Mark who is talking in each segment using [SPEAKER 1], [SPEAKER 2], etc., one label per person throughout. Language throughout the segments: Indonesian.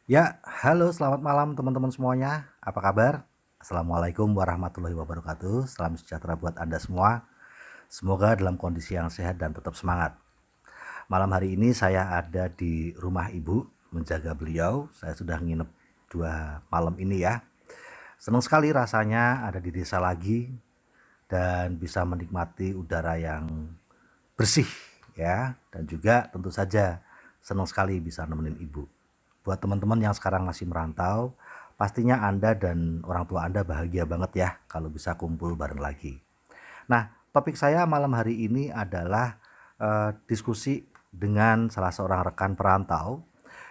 [SPEAKER 1] Ya, halo selamat malam teman-teman semuanya. Apa kabar? Assalamualaikum warahmatullahi wabarakatuh. Salam sejahtera buat Anda semua. Semoga dalam kondisi yang sehat dan tetap semangat. Malam hari ini saya ada di rumah ibu menjaga beliau. Saya sudah nginep 2 malam ini ya. Senang sekali rasanya ada di desa lagi dan bisa menikmati udara yang bersih ya. Dan juga tentu saja senang sekali bisa nemenin ibu. Buat teman-teman yang sekarang masih merantau, pastinya Anda dan orang tua Anda bahagia banget ya kalau bisa kumpul bareng lagi. Nah, topik saya malam hari ini adalah diskusi dengan salah seorang rekan perantau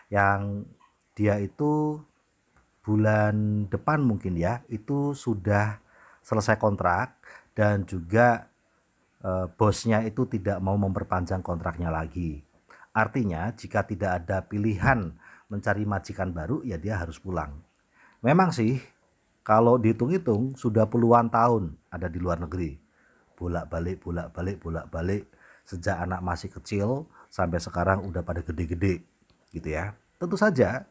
[SPEAKER 1] yang dia itu bulan depan mungkin ya, itu sudah selesai kontrak dan juga bosnya itu tidak mau memperpanjang kontraknya lagi. Artinya jika tidak ada pilihan mencari majikan baru ya dia harus pulang. Memang sih kalau dihitung-hitung sudah puluhan tahun ada di luar negeri. Bolak-balik, bolak-balik, bolak-balik sejak anak masih kecil sampai sekarang udah pada gede-gede gitu ya. Tentu saja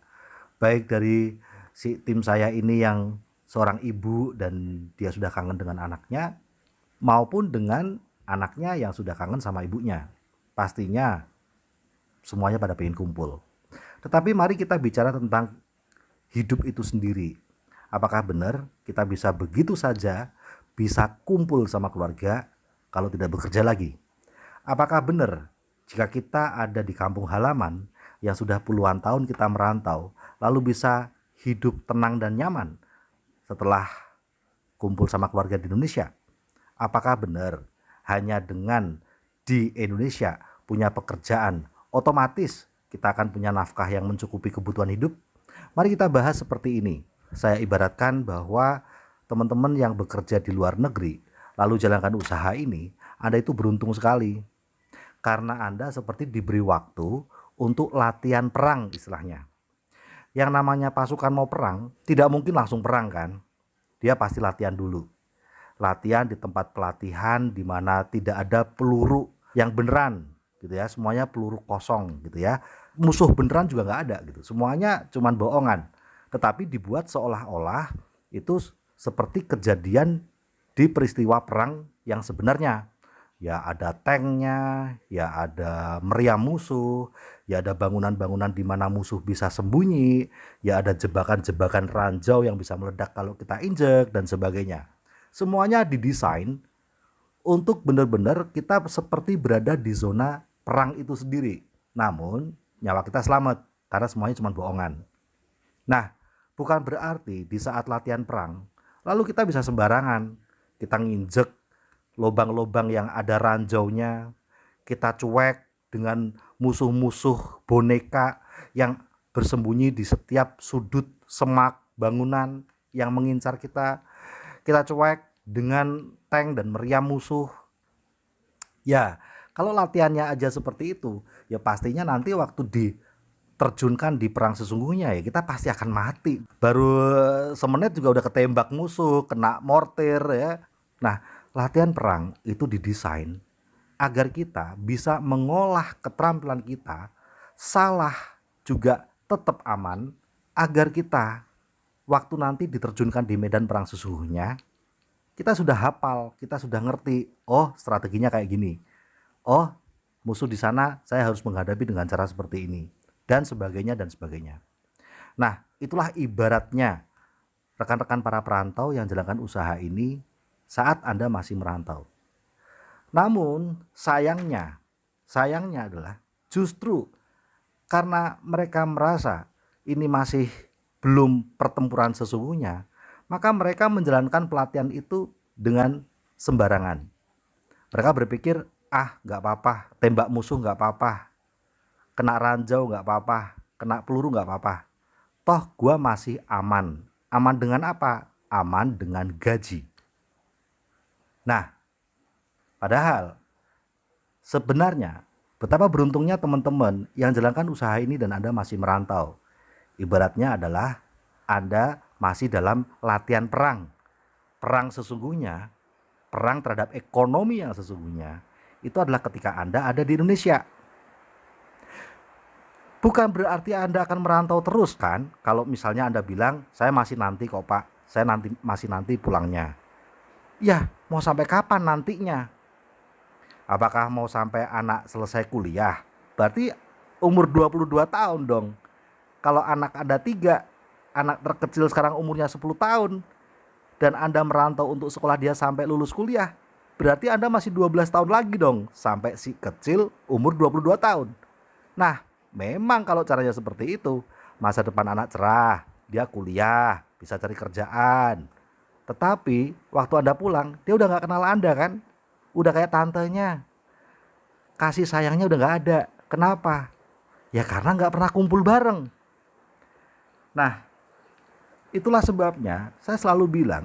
[SPEAKER 1] baik dari si tim saya ini yang seorang ibu dan dia sudah kangen dengan anaknya maupun dengan anaknya yang sudah kangen sama ibunya. Pastinya semuanya pada pengen kumpul. Tetapi mari kita bicara tentang hidup itu sendiri. Apakah benar kita bisa begitu saja bisa kumpul sama keluarga kalau tidak bekerja lagi? Apakah benar jika kita ada di kampung halaman yang sudah puluhan tahun kita merantau, lalu bisa hidup tenang dan nyaman setelah kumpul sama keluarga di Indonesia? Apakah benar hanya dengan di Indonesia punya pekerjaan otomatis kita akan punya nafkah yang mencukupi kebutuhan hidup? Mari kita bahas seperti ini. Saya ibaratkan bahwa teman-teman yang bekerja di luar negeri lalu jalankan usaha ini, Anda itu beruntung sekali. Karena Anda seperti diberi waktu untuk latihan perang istilahnya. Yang namanya pasukan mau perang, tidak mungkin langsung perang kan? Dia pasti latihan dulu. Latihan di tempat pelatihan di mana tidak ada peluru yang beneran gitu ya, semuanya peluru kosong gitu ya, musuh beneran juga nggak ada gitu, semuanya cuman bohongan, tetapi dibuat seolah-olah itu seperti kejadian di peristiwa perang yang sebenarnya. Ya ada tanknya, ya ada meriam musuh, ya ada bangunan-bangunan di mana musuh bisa sembunyi, ya ada jebakan-jebakan ranjau yang bisa meledak kalau kita injek dan sebagainya. Semuanya didesain untuk benar-benar kita seperti berada di zona perang itu sendiri. Namun nyawa kita selamat karena semuanya cuma bohongan. Nah, bukan berarti di saat latihan perang lalu kita bisa sembarangan. Kita nginjek lubang-lubang yang ada ranjaunya, kita cuek dengan musuh-musuh boneka yang bersembunyi di setiap sudut semak bangunan yang mengincar kita. Kita cuek dengan tank dan meriam musuh. Ya, kalau latihannya aja seperti itu, ya pastinya nanti waktu diterjunkan di perang sesungguhnya ya kita pasti akan mati. Baru semenit juga udah ketembak musuh, kena mortir ya. Nah, latihan perang itu didesain agar kita bisa mengolah keterampilan kita, salah juga tetap aman, agar kita waktu nanti diterjunkan di medan perang sesungguhnya kita sudah hafal, kita sudah ngerti, oh strateginya kayak gini. Oh, musuh di sana saya harus menghadapi dengan cara seperti ini dan sebagainya dan sebagainya. Nah, itulah ibaratnya rekan-rekan para perantau yang jalankan usaha ini saat Anda masih merantau. Namun, sayangnya adalah justru karena mereka merasa ini masih belum pertempuran sesungguhnya, maka mereka menjalankan pelatihan itu dengan sembarangan. Mereka berpikir, ah nggak apa-apa, tembak musuh nggak apa-apa, kena ranjau nggak apa-apa, kena peluru nggak apa-apa. Toh gua masih aman. Aman dengan apa? Aman dengan gaji. Nah, padahal sebenarnya betapa beruntungnya teman-teman yang jalankan usaha ini dan Anda masih merantau. Ibaratnya adalah Anda masih dalam latihan perang. Perang sesungguhnya, perang terhadap ekonomi yang sesungguhnya, itu adalah ketika Anda ada di Indonesia. Bukan berarti Anda akan merantau terus kan? Kalau misalnya Anda bilang, saya masih nanti kok Pak, saya masih nanti pulangnya. Ya, mau sampai kapan nantinya? Apakah mau sampai anak selesai kuliah? Berarti umur 22 tahun dong. Kalau anak Anda 3, anak terkecil sekarang umurnya 10 tahun, dan Anda merantau untuk sekolah dia sampai lulus kuliah, berarti Anda masih 12 tahun lagi dong, sampai si kecil umur 22 tahun. Nah, memang kalau caranya seperti itu, masa depan anak cerah, dia kuliah, bisa cari kerjaan. Tetapi waktu Anda pulang, dia udah gak kenal Anda kan? Udah kayak tantenya. Kasih sayangnya udah gak ada. Kenapa? Ya karena gak pernah kumpul bareng. Nah, itulah sebabnya saya selalu bilang,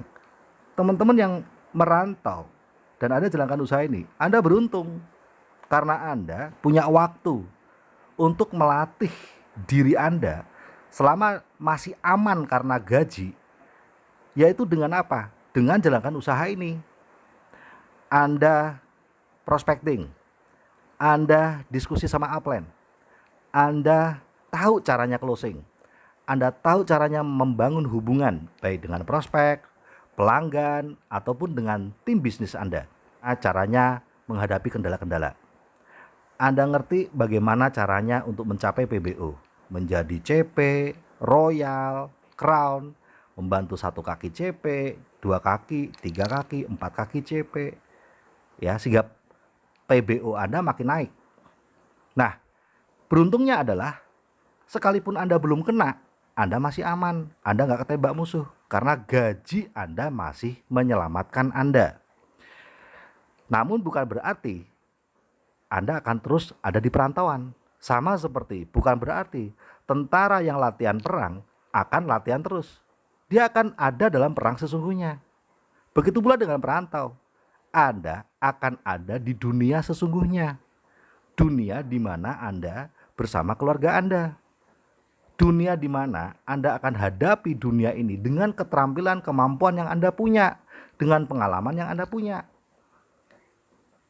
[SPEAKER 1] teman-teman yang merantau dan Anda jalankan usaha ini, Anda beruntung. Karena Anda punya waktu untuk melatih diri Anda selama masih aman karena gaji, yaitu dengan apa? Dengan jalankan usaha ini. Anda prospecting, Anda diskusi sama upline, Anda tahu caranya closing, Anda tahu caranya membangun hubungan baik dengan prospek, pelanggan, ataupun dengan tim bisnis Anda. Caranya menghadapi kendala-kendala. Anda ngerti bagaimana caranya untuk mencapai PBO, menjadi CP, Royal, Crown, membantu 1 kaki CP, 2 kaki, 3 kaki, 4 kaki CP, ya, sehingga PBO Anda makin naik. Nah, beruntungnya adalah sekalipun Anda belum kena, Anda masih aman, Anda nggak ketembak musuh, karena gaji Anda masih menyelamatkan Anda. Namun bukan berarti Anda akan terus ada di perantauan. Sama seperti bukan berarti tentara yang latihan perang akan latihan terus. Dia akan ada dalam perang sesungguhnya. Begitu pula dengan perantau. Anda akan ada di dunia sesungguhnya. Dunia di mana Anda bersama keluarga Anda. Dunia di mana Anda akan hadapi dunia ini dengan keterampilan, kemampuan yang Anda punya, dengan pengalaman yang Anda punya.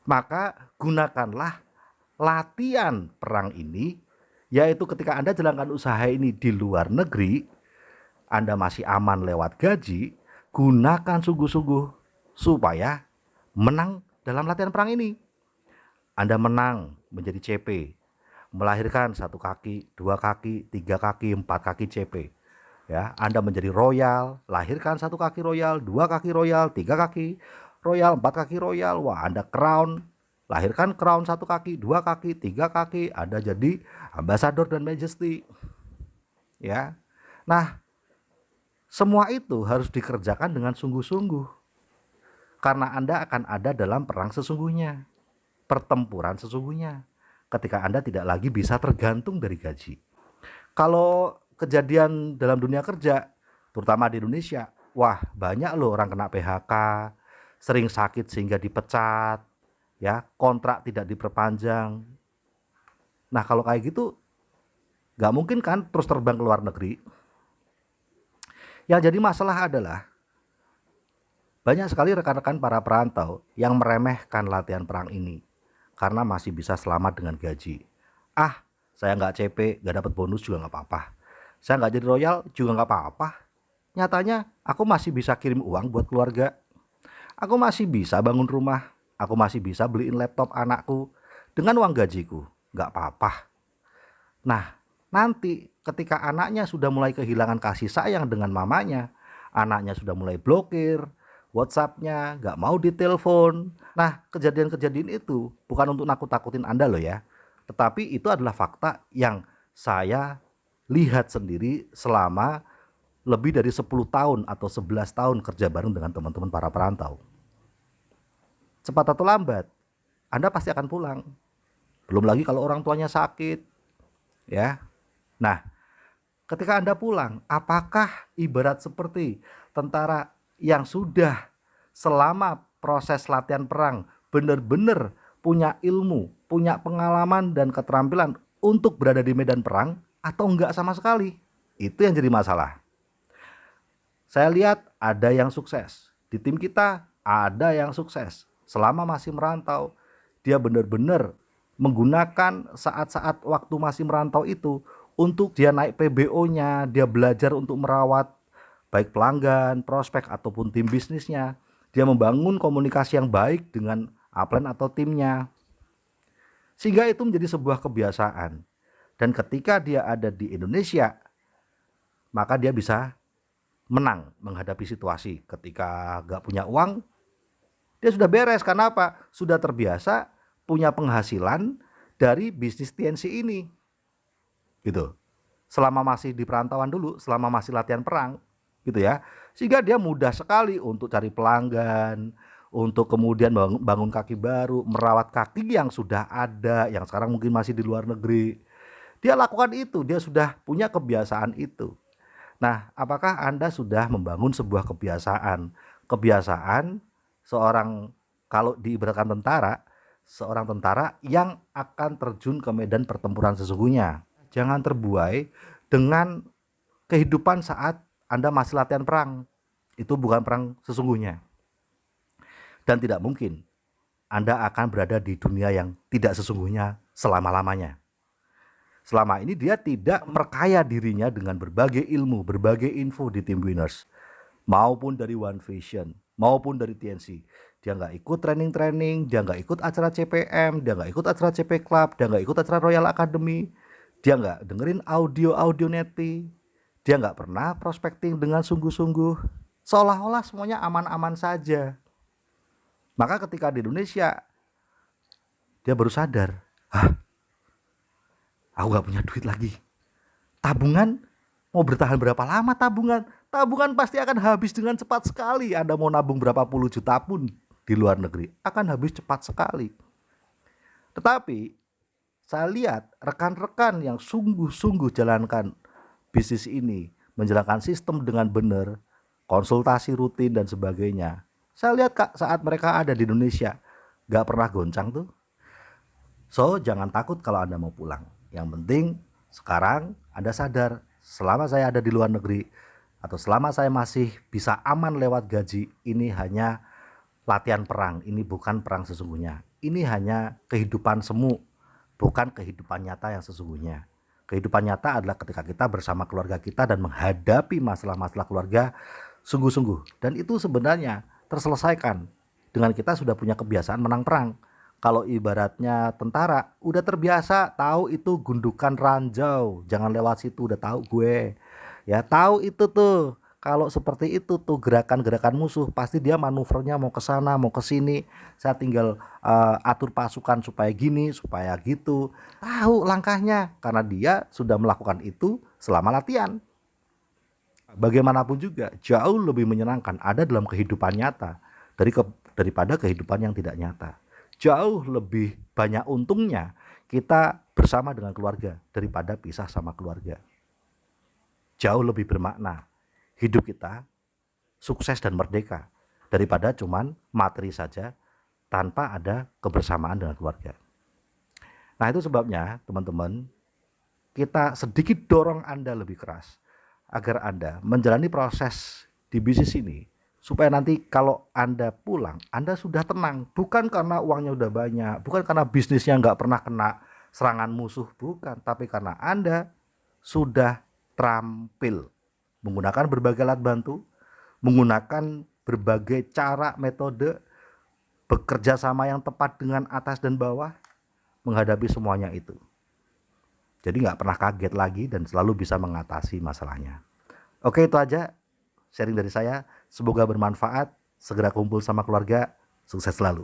[SPEAKER 1] Maka gunakanlah latihan perang ini, yaitu ketika Anda jalankan usaha ini di luar negeri, Anda masih aman lewat gaji, gunakan sungguh-sungguh supaya menang dalam latihan perang ini. Anda menang menjadi CP, melahirkan 1 kaki, 2 kaki, 3 kaki, 4 kaki CP. Ya, Anda menjadi royal, lahirkan 1 kaki royal, 2 kaki royal, 3 kaki royal, 4 kaki royal. Wah, Anda crown, lahirkan crown 1 kaki, 2 kaki, 3 kaki, Anda jadi ambassador dan majesty. Ya. Nah, semua itu harus dikerjakan dengan sungguh-sungguh. Karena Anda akan ada dalam perang sesungguhnya, pertempuran sesungguhnya, ketika Anda tidak lagi bisa tergantung dari gaji. Kalau kejadian dalam dunia kerja, terutama di Indonesia, wah banyak loh orang kena PHK, sering sakit sehingga dipecat, ya, kontrak tidak diperpanjang. Nah kalau kayak gitu, nggak mungkin kan terus terbang ke luar negeri. Yang jadi masalah adalah banyak sekali rekan-rekan para perantau yang meremehkan latihan perang ini karena masih bisa selamat dengan gaji. Ah, saya nggak CP, nggak dapat bonus juga nggak apa-apa. Saya nggak jadi royal juga nggak apa-apa. Nyatanya aku masih bisa kirim uang buat keluarga. Aku masih bisa bangun rumah. Aku masih bisa beliin laptop anakku dengan uang gajiku. Nggak apa-apa. Nah, nanti ketika anaknya sudah mulai kehilangan kasih sayang dengan mamanya, anaknya sudah mulai blokir WhatsApp-nya, nggak mau ditelepon. Nah, kejadian-kejadian itu bukan untuk nakut-takutin Anda loh ya. Tetapi itu adalah fakta yang saya lihat sendiri selama lebih dari 10 tahun atau 11 tahun kerja bareng dengan teman-teman para perantau. Cepat atau lambat, Anda pasti akan pulang. Belum lagi kalau orang tuanya sakit, ya. Nah, ketika Anda pulang, apakah ibarat seperti tentara yang sudah selama proses latihan perang benar-benar punya ilmu, punya pengalaman dan keterampilan untuk berada di medan perang atau enggak sama sekali? Itu yang jadi masalah. Saya lihat ada yang sukses. Di tim kita ada yang sukses. Selama masih merantau, dia benar-benar menggunakan saat-saat waktu masih merantau itu untuk dia naik PBO-nya, dia belajar untuk merawat baik pelanggan, prospek ataupun tim bisnisnya. Dia membangun komunikasi yang baik dengan upline atau timnya. Sehingga itu menjadi sebuah kebiasaan. Dan ketika dia ada di Indonesia, maka dia bisa menang menghadapi situasi. Ketika gak punya uang, dia sudah beres. Karena apa? Sudah terbiasa punya penghasilan dari bisnis TNC ini. Gitu. Selama masih di perantauan dulu, selama masih latihan perang, gitu ya. Sehingga dia mudah sekali untuk cari pelanggan, untuk kemudian bangun kaki baru, merawat kaki yang sudah ada, yang sekarang mungkin masih di luar negeri. Dia lakukan itu, dia sudah punya kebiasaan itu. Nah, apakah Anda sudah membangun sebuah kebiasaan? Kebiasaan seorang, kalau diibaratkan tentara, seorang tentara yang akan terjun ke medan pertempuran sesungguhnya. Jangan terbuai dengan kehidupan saat Anda masih latihan perang. Itu bukan perang sesungguhnya. Dan tidak mungkin Anda akan berada di dunia yang tidak sesungguhnya selama-lamanya. Selama ini dia tidak memperkaya dirinya dengan berbagai ilmu, berbagai info di Team Winners. Maupun dari One Vision, maupun dari TNC. Dia nggak ikut training-training, dia nggak ikut acara CPM, dia nggak ikut acara CP Club, dia nggak ikut acara Royal Academy. Dia nggak dengerin audio neti. Dia nggak pernah prospecting dengan sungguh-sungguh. Seolah-olah semuanya aman-aman saja. Maka ketika di Indonesia, dia baru sadar, aku nggak punya duit lagi. Tabungan, mau bertahan berapa lama tabungan? Tabungan pasti akan habis dengan cepat sekali. Anda mau nabung berapa puluh juta pun di luar negeri, akan habis cepat sekali. Tetapi saya lihat rekan-rekan yang sungguh-sungguh jalankan bisnis ini, menjalankan sistem dengan benar, konsultasi rutin dan sebagainya. Saya lihat saat mereka ada di Indonesia, gak pernah goncang tuh. So, jangan takut kalau Anda mau pulang. Yang penting sekarang Anda sadar, selama saya ada di luar negeri, atau selama saya masih bisa aman lewat gaji, ini hanya latihan perang, ini bukan perang sesungguhnya. Ini hanya kehidupan semu, bukan kehidupan nyata yang sesungguhnya. Kehidupan nyata adalah ketika kita bersama keluarga kita dan menghadapi masalah-masalah keluarga sungguh-sungguh. Dan itu sebenarnya terselesaikan dengan kita sudah punya kebiasaan menang perang. Kalau ibaratnya tentara, udah terbiasa tahu itu gundukan ranjau, jangan lewat situ, udah tahu gue. Ya, tahu itu tuh. Kalau seperti itu tuh gerakan-gerakan musuh, pasti dia manuvernya mau ke sana, mau ke sini. Saya tinggal atur pasukan supaya gini, supaya gitu. Tahu langkahnya karena dia sudah melakukan itu selama latihan. Bagaimanapun juga jauh lebih menyenangkan ada dalam kehidupan nyata daripada kehidupan yang tidak nyata. Jauh lebih banyak untungnya kita bersama dengan keluarga daripada pisah sama keluarga. Jauh lebih bermakna hidup kita sukses dan merdeka daripada cuman materi saja tanpa ada kebersamaan dengan keluarga. Nah, itu sebabnya teman-teman, kita sedikit dorong Anda lebih keras agar Anda menjalani proses di bisnis ini supaya nanti kalau Anda pulang, Anda sudah tenang. Bukan karena uangnya udah banyak, bukan karena bisnisnya nggak pernah kena serangan musuh, bukan. Tapi karena Anda sudah terampil menggunakan berbagai alat bantu, menggunakan berbagai cara, metode, bekerja sama yang tepat dengan atas dan bawah, menghadapi semuanya itu. Jadi nggak pernah kaget lagi dan selalu bisa mengatasi masalahnya. Oke, itu aja sharing dari saya. Semoga bermanfaat. Segera kumpul sama keluarga. Sukses selalu.